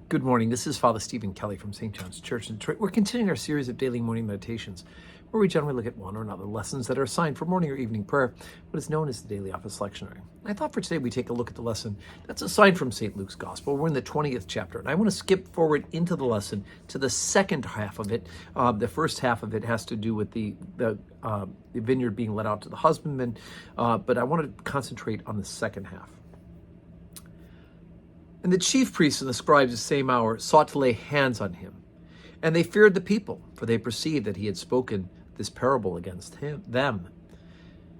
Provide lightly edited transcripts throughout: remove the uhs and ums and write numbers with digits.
Good morning. This is Father Stephen Kelly from St. John's Church in Detroit. We're continuing our series of daily morning meditations, where we generally look at one or another lessons that are assigned for morning or evening prayer, what is known as the Daily Office Lectionary. I thought for today we take a look at the lesson that's assigned from St. Luke's Gospel. We're in the 20th chapter, and I want to skip forward into the lesson to the second half of it. The first half of it has to do with the vineyard being let out to the husbandman, but I want to concentrate on the second half. And the chief priests and the scribes the same hour sought to lay hands on him. And they feared the people, for they perceived that he had spoken this parable against them.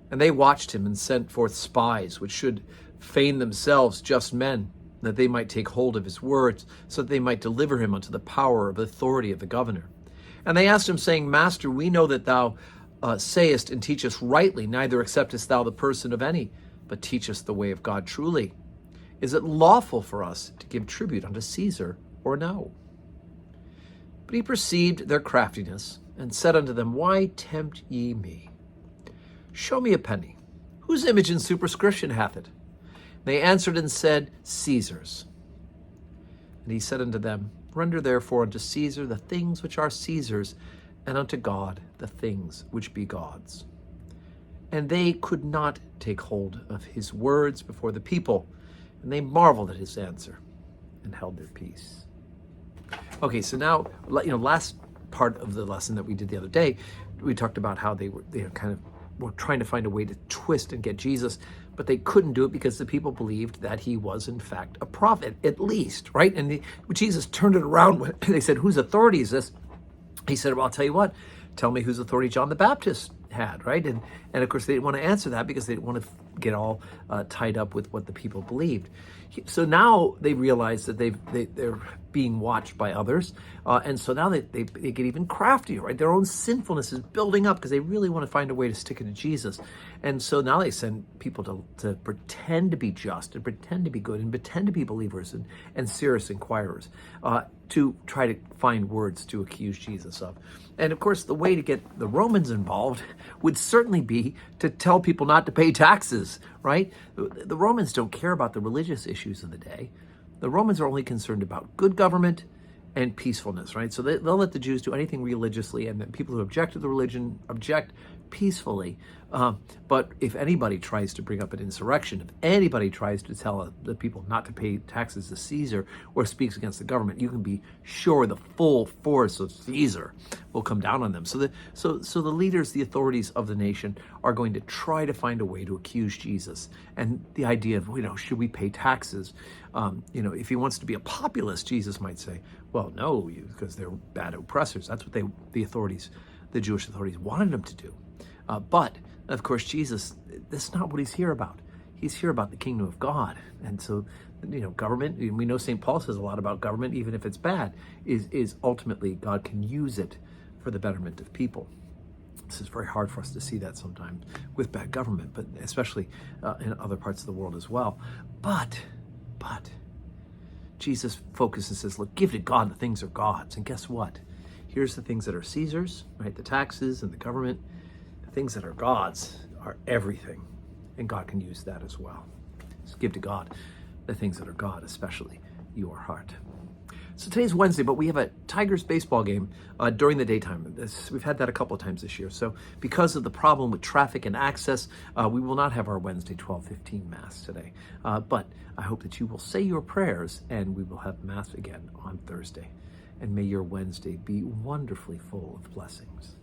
And they watched him and sent forth spies, which should feign themselves just men, that they might take hold of his words, so that they might deliver him unto the power of authority of the governor. And they asked him, saying, Master, we know that thou sayest and teachest rightly, neither acceptest thou the person of any, but teachest the way of God truly. Is it lawful for us to give tribute unto Caesar, or no? But he perceived their craftiness, and said unto them, Why tempt ye me? Show me a penny. Whose image and superscription hath it? They answered and said, Caesar's. And he said unto them, Render therefore unto Caesar the things which are Caesar's, and unto God the things which be God's. And they could not take hold of his words before the people, and they marveled at his answer and held their peace. Okay, so now, last part of the lesson that we did the other day, we talked about how they were were trying to find a way to twist and get Jesus, but they couldn't do it because the people believed that he was in fact a prophet, at least, right? And Jesus turned it around when they said, whose authority is this? He said, well, I'll tell you what, tell me whose authority John the Baptist had, right? And of course they didn't want to answer that because they didn't want to get all tied up with what the people believed. So now they realize that they're being watched by others, and so now they get even craftier, right? Their own sinfulness is building up because they really want to find a way to stick it to Jesus. And so now they send people to pretend to be just and pretend to be good and pretend to be believers and serious inquirers to try to find words to accuse Jesus of. And of course, the way to get the Romans involved would certainly be to tell people not to pay taxes, right? The Romans don't care about the religious issues of the day. The Romans are only concerned about good government and peacefulness, right? So they'll let the Jews do anything religiously, and then people who object to the religion object peacefully. But if anybody tries to bring up an insurrection, if anybody tries to tell the people not to pay taxes to Caesar or speaks against the government, you can be sure the full force of Caesar will come down on them. So the leaders, the authorities of the nation are going to try to find a way to accuse Jesus. And the idea of, should we pay taxes? If he wants to be a populist, Jesus might say, well, no, because they're bad oppressors. That's what the Jewish authorities wanted him to do. But, of course, Jesus, that's not what he's here about. He's here about the kingdom of God. And so, government, we know St. Paul says a lot about government, even if it's bad, is ultimately God can use it for the betterment of people. This is very hard for us to see that sometimes with bad government, but especially in other parts of the world as well. But Jesus focuses and says, look, give to God the things are God's. And guess what? Here's the things that are Caesar's, right? The taxes and the government. The things that are God's are everything. And God can use that as well. So give to God the things that are God, especially your heart. So today's Wednesday, but we have a Tigers baseball game during the daytime. We've had that a couple of times this year. So because of the problem with traffic and access, we will not have our Wednesday 12:15 Mass today. But I hope that you will say your prayers, and we will have Mass again on Thursday. And may your Wednesday be wonderfully full of blessings.